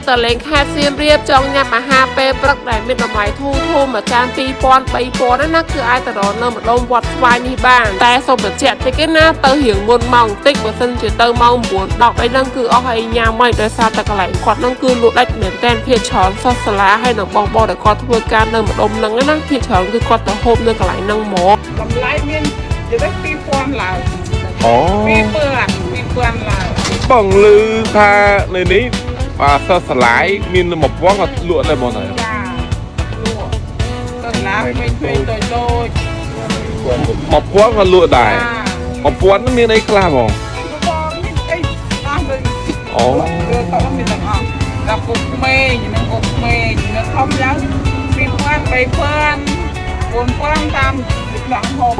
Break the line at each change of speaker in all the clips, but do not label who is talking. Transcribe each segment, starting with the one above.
ตะเลงแค่เสียมเรียบจองยำมาหาเปปรักได้ไม่ต้องหมายทุ่มมาจานปีปอนไปปอนนั่นคือไอตะรอนเริ่มลมวัดไฟนี่บ้างแต่สมบัติเจ็ดที่ก็น่าเตอเหี่ยงบนมองติ๊กบนเส้นจะเตอมองบนดอกไปนั่งคือเอาให้ยาไม่โดยซาตะกไหลกอดนั่งคือลุดได้เหมือนแตนเพียช้อนซอสลาให้หนังบองแต่กอดทั่วการเริ่มลมนั่งนั่งเพียช้อนคือกอดตะโฮมนั่งกไหลนั่งหมอกำไรเมียนจะได้ปีปอนเหล่าปีเปลือกปีเปลือกเหล่า
บังลือพาในนี้ซอสลายมีนหมกว่างกับลวดอะไรบ้างไหน
ต้นน้ำไม่ช่วยโดย
หมกว่างกับลวดได้หมกว่างนั่นมีในกล้าบ้าง
อ๋อต้องมีต่างกับกุกเมย์อย่างนั้นกุกเมย์อย่างนั้นท้องยักษ์ปีเพื่อนไปเพื่อนวนเพื่อนตามหลังผม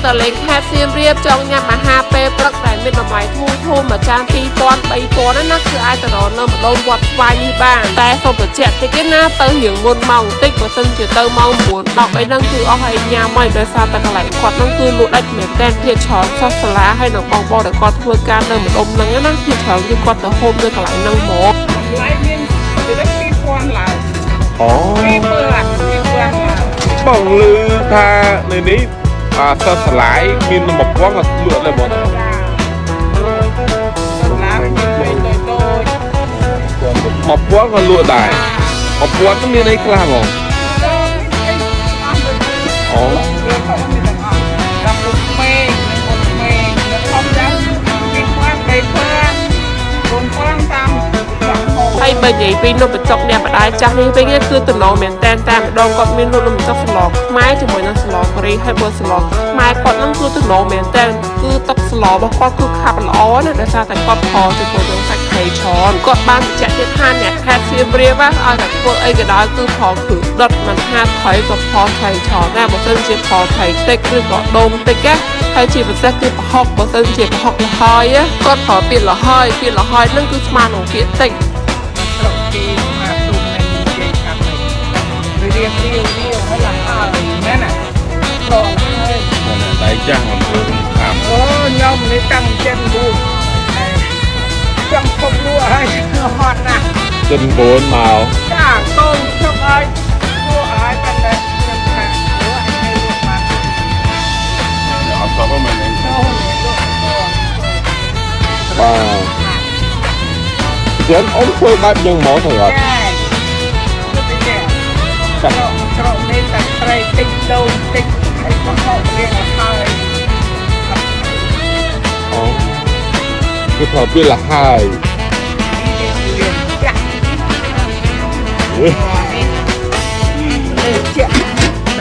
ตะเลงแค่เสียมเรียบจองยำมาหาเปปรักได้ មានតម្លៃធូរធំមួយចាន2000 3000ហ្នឹងណាគឺអាចទៅរកនៅម្ដុំវត្តស្វាយនេះបានតែសូមបញ្ជាក់តិចទេណាទៅរៀងមុនម៉ោងបន្តិចបើសិនជាទៅម៉ោង9 10អីហ្នឹងគឺអស់ហើយញ៉ាំហើយដោយសារតែកន្លែងគាត់ហ្នឹងគឺលក់ដាច់មែនតែភាគច្រើនសិស្សសាលាហើយនឹងបងដែលគាត់ធ្វើការនៅម្ដុំហ្នឹងណាភាគច្រើនគឺគាត់ទៅហូបនៅកន្លែងហ្នឹងហ្មង
lại miên từ đất đi quan lại
អូ
đi mưa lạc đi quan lại
បងលឺថានៅនេះសិស្សសាលាមាននំពងក៏លក់ដែរបង
lá mình nhìn tôi
មកពងក៏លក់ដែរមកពងក៏មានអីខ្លះបងអូ
làm một mê nó không dám đi quan đầy quan còn quan tâm
ហើយបើនិយាយពីនំបញ្ចុកអ្នកម្ដាយចាស់នេះវិញគឺតំណមែនតែនតាមម្ដងគាត់មាននំបញ្ចុកស្លខ្មែរជាមួយនឹងស្លកូរ៉េហើយបើស្លខ្មែរគាត់ហ្នឹងគឺតំណមែនតែនគឺទឹកស្លរបស់គាត់គឺខាប់ល្អណាស់ដោយសារតែគាត់ផលជាមួយនឹងសាច់ត្រីច្រើនគាត់បានបញ្ជាក់ទៀតថាអ្នកខេត្តសៀមរាបឲ្យតែធ្វើអីក៏ដោយគឺផលគឺដុតមិនថាត្រីក៏ផលត្រីច្រើនដែរបើមិនជាផលត្រីតិចឬក៏ដូងតិចណាហើយជាពិសេសគឺប្រហុកបើមិនជាប្រហុកលហើយគាត់ប្រើពាក្យលហើយហ្នឹងគឺស្មើនឹងពាក្យតិច
rồi khi mà tụi này chơi cặp này rồi riêng riêng hay là nè nè rồi
តែចាស់មិនធ្វើខាំ
nhom lấy tăng chân buông trong không đua hay hot nè
ចិនបូនមក
cả con trong ai đua ai bên đây nhưng mà đứa anh hay đua mà
អត់ក៏មិនមែន
đâu để đua
បាទចិនអូនធ្វើបែបយ៉ាងហ្មងទៅអត់
trộn lên là tray tinh đâu tinh hay có hậu riêng là hơi
អូគឺប្រើពាក្យលហើយ
liền chặt lên chặt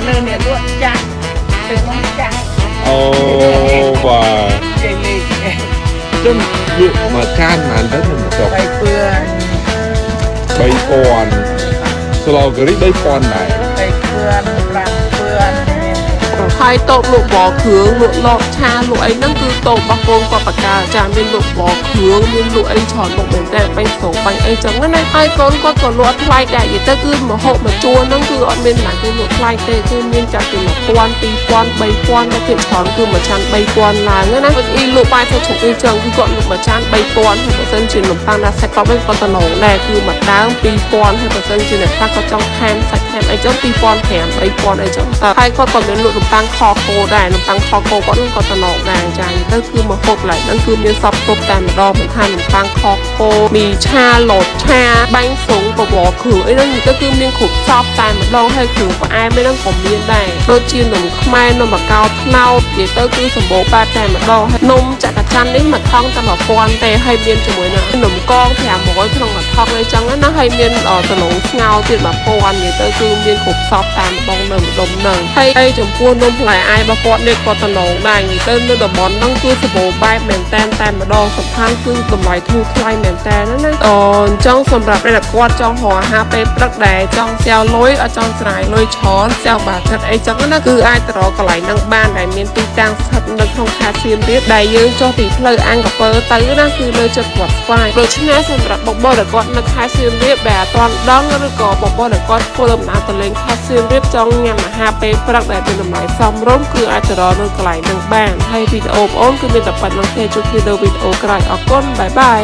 lên này luôn chặt từ con chặt
អូបាទ
để lên
ចិនលក់មួយចានប៉ុន្មានទៅមិនចុះ
bay phường
3000ស្លកូរី3000ដែរ
bay phường làm phường
ហើយតូបលក់បរគ្រឿងលក់លបឆាលក់អីហ្នឹងគឺតូបរបស់កូនគាត់បកាចាមានលក់បរគ្រឿងមានលក់អីច្រើនមុខមែនតែបាញ់ស្រោបាញ់អីចឹងណាហើយកូនគាត់ក៏លក់ថ្លៃដែរនិយាយទៅគឺមហូបមួយជួរហ្នឹងគឺអត់មានណាគេលក់ថ្លៃទេគឺមានចាប់ពី1000 2000 3000តែគេច្រើនគឺមួយចាន3000ឡើងណាអ៊ីលក់បាយទៅជុកអីចឹងគឺគាត់លក់មួយចាន3000ហើយបើសិនជានំប៉័ងណាសាច់កប់វិញគាត់តំណងដែរគឺមួយដើម2000ហើយបើសិនជាអ្នកខ្លះគាត់ចង់ថែមសាច់ថែមអីចឹង2500 3000អីចឹងហើយគាត់ក៏មានលក់នំប៉័ងខគោដែរនំប៉័ងខគោគាត់នឹងក៏តំណងដែរចា៎ទៅគឺមកហូបឡើងហ្នឹងគឺមានសពគ្រប់តែម្ដងមិនថានំប៉័ងខគោមីឆាលតឆាបាញ់សុងបបរគ្រឿងអីហ្នឹងទៅគឺមានគ្រប់សពតែម្ដងហើយគ្រឿងផ្អែមហ្នឹងក៏មានដែរដូចជានំខ្មែរនំបកោថ្នោតនិយាយទៅគឺសម្បូរបែបតែម្ដងហើយនំចក្រច័ន្ទនេះមួយថងតែ1000ទេហើយមានជាមួយនឹងនំកង500ក្នុងមួយថងអីចឹងណាហើយមានដលងស្ងោរទៀត1000និយាយទៅគឺមានគ្រប់សពតែម្ដងនៅម្ដុំហ្នឹងហើយចំពោះនំផ្លែអាយរបស់គាត់នេះគាត់តំណងដែរនិយាយទៅនៅតំបន់ហ្នឹងគឺសម្បូរបែបមែនតែម្ដងសំខាន់គឺតម្លៃធូរថ្លៃមែនតែណាអញ្ចឹងសម្រាប់អ្នកដែលគាត់ចង់រកអាហារពេលព្រឹកដែរចង់ស្រាវលុយអត់ចង់ស្រាយលុយច្រើនស្រាវបាថិតអីចឹងណាគឺអាចទៅរកកន្លែងហ្នឹងបានដែលមានទីតាំងស្ថិតនៅក្នុងខេត្តសៀមរាបដែលយើងចុះពីផ្លូវអង្គរពើទៅណាគឺនៅជិតវត្តស្វាយដូច្នេះសម្រាប់បងប្អូនដែលគាត់នៅខេត្តសៀមរាបដែលអត់ទាន់ដឹងឬក៏បងប្អូនដែលគាត់ធ្វើដំណើរទៅលេងខេត្តសៀមរាបចង់ញ៉ាំអាហារពេលព្រឹកដែលមានតម្លៃសមរម្យគឺអាចទៅរកនៅកន្លែងហ្នឹងបានហើយវីដេអូបងប្អូនគឺមានតែប៉ុណ្្នឹងទេជួបគ្នានៅវីដេអូក្រោយអរគុណបាយបាយ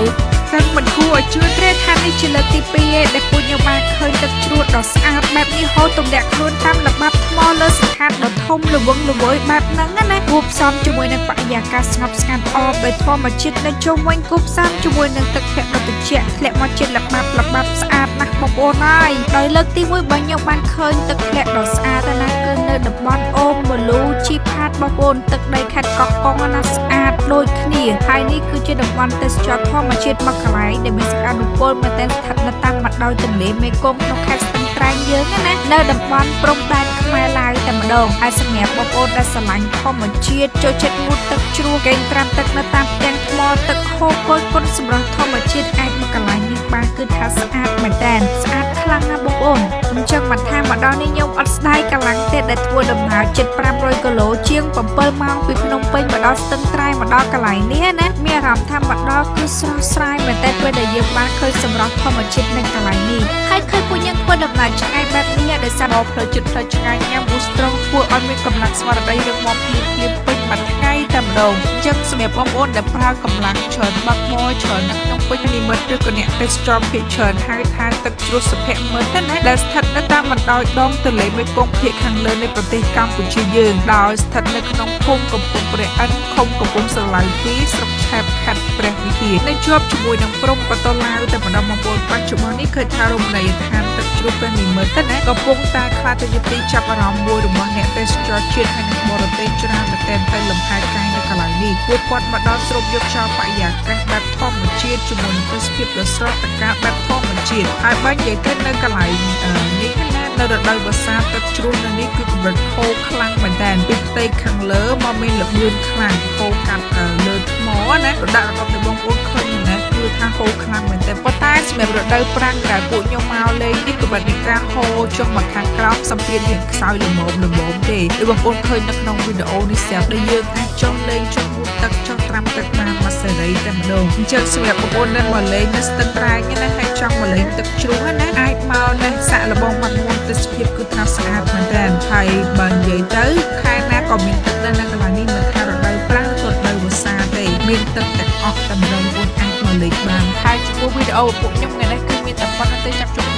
សឹងមិនគួរឲ្យជឿទេថានេះជាលើកទី2ឯងដែលពួកខ្ញុំបានឃើញទឹកជ្រោះដ៏ស្អាតបែបនេះហូរទម្លាក់ខ្លួនតាមល្បាប់ថ្មលើសង្ខាត់ដ៏ធំល្វឹងល្វើយបែបហ្នឹងណាគួបផ្សំជាមួយនឹងបរិយាកាសស្ងប់ស្ងាត់អបដោយធម្មជាតិនៅជុំវិញគួបផ្សំជាមួយនឹងទឹកភក់ដ៏ត្រជាក់ធ្លាក់មកជាល្បាប់ស្អាតណាស់បងប្អូនហើយដោយលើកទី1បើខ្ញុំបានឃើញទឹកធ្លាក់ដ៏ស្អាតណាស់គឺនៅតំបន់អូមមលូជីផាតបងប្អូនទឹកដីខេត្តកោះកុងណាស្អាតដូចគ្នាហើយនេះគឺជាតំបន់ទេសចរណ៍ធម្មជាតិមកកន្លែងដែលមានសក្តានុពលមែនទែនស្ថិតនៅតាមមាត់ដោយទន្លេមេគង្គក្នុងខេត្តស្ទឹងត្រែងយើងណានៅតំបន់ព្រំដែនខ្មែរឡាវតែម្ដងហើយសម្រាប់បងប្អូនដែលស្រឡាញ់ធម្មជាតិចូលចិត្តងូតទឹកជ្រោះកេងត្រាំទឹកនៅតាមផ្ទាំងថ្មទឹកហូរគយគុណសម្រាប់ធម្មជាតិអាចមកកន្លែងនេះបានគឺថាស្អាតមែនទែនស្អាតខ្លាំងណាស់បងប្អូនអញ្ចឹងមិនថាមកដល់នេះខ្ញុំអត់ស្ដាយកម្លាំងទេដែលធ្វើដំណើរជិត500គីឡូជិះ ជាង7 ម៉ោងពីភ្នំពេញមកដល់ស្ទឹងត្រែងមកដល់កន្លែងនេះណាមានអារម្មណ៍ថាមកដល់គឺស្រស់ស្រាយមែនតើពេលដែលយើងបានឃើញសម្រស់ធម្មជាតិនៅកន្លែងនេះហើយឃើញពួកយើងធ្វើដំណើរឆ្ងាយបែបនេះដោយសារផ្លូវចិត្តផ្លូវឆ្ងាយញ៉ាំប៊ូស្រង់ធ្វើឲ្យមានកម្លាំងស្មារតីរឹងមាំភ្លាមពេញមួយថ្ងៃតែម្ដងអញ្ចឹងសម្រាប់បងប្អូនដែលប្រើកម្លាំងច្រើនបាត់មកច្រើននៅក្នុងពេញនិមិត្តឬក៏អ្នកទេសចរភាគច្រើនហៅថាទឹកជ្រោះសុភមង្គលណាដែលស្ថិតនៅតាមបណ្ដោយដងទន្លេមេគង្គភាគខាងលើនៃប្រទេសកម្ពុជាយើងដោយស្ថិតនៅក្នុងភូមិកំពង់ព្រះឥន្ទឃុំកំពង់ស្រឡៅ2ស្រុកឆែបខេត្តព្រះវិហារនៅជាប់ជាមួយនឹងព្រំប្រទល់ឡាវតែម្ដងបងប្អូនបច្ចុប្បន្ននេះឃើញថារមណីយដ្ឋានទឹកជ្រោះព្រះនិមិត្តណាកំពុងតែខ្លាចទៅជាទីចាប់អារម្មណ៍មួយរបស់អ្នកទេសចរជាតិហើយនិងបរទេសច្រើនតែទៅលំហែកាយនៅកន្លែងនេះពួកគាត់មកដល់ស្រូបយកខ្យល់បរិយាកាសបែបធម្មជាតិជាមួយនឹងទេសភាពដ៏ស្រស់ត្រកាលបែបធម្មជាតិហើយបើនិយាយទៅនៅកន្លែងនេះណានៅរដូវវស្សាទឹកជ្រោះនៅនេះគឺកម្រិតហូរខ្លាំងមែនទែនពីផ្ទៃខាងលើមកមានល្បឿនខ្លាំងហូរកាត់លើថ្មណារដាក់របស់ទៅបងប្អូនឃើញណាគឺថាហូរខ្លាំងមែនទែនប៉ុន្តែសម្រាប់រដូវប្រាំងដែលពួកខ្ញុំមកលេងនេះគឺបាត់នៃការហូរចុះមកខាងក្រោមសម្ពាធយ៉ាងខ្សោយល្មមទេដូចបងប្អូនឃើញនៅក្នុងវីដេអូនេះស្រាប់ដែលយើងអាចចុះលេងចុះងូតទឹកចុះត្រាំទឹកបានមកសេរីតែម្ដងអញ្ចឹងសម្រាប់បងប្អូនដែលមកលេងនៅស្ទឹងត្រែងណាហើយចង់មកលេងទឹកជ្រោះណាអាចមកនៅសាក់លបងបាត់មុនទេសភាពគឺថាស្អាតមែនទែនហើយបើនិយាយទៅខែណាក៏មានទឹកដែរនៅកន្លែងនេះមិនថារដូវប្រាំងឬរដូវវស្សាទេមានទឹកទាំងអស់តែម្ដងបងប្អូនអាចមកលេងបានហើយចំពោះវីដេអូពួកខ្ញុំថ្ងៃនេះគឺមានតែប៉ុណ្្នឹងទេចាប់ជុំ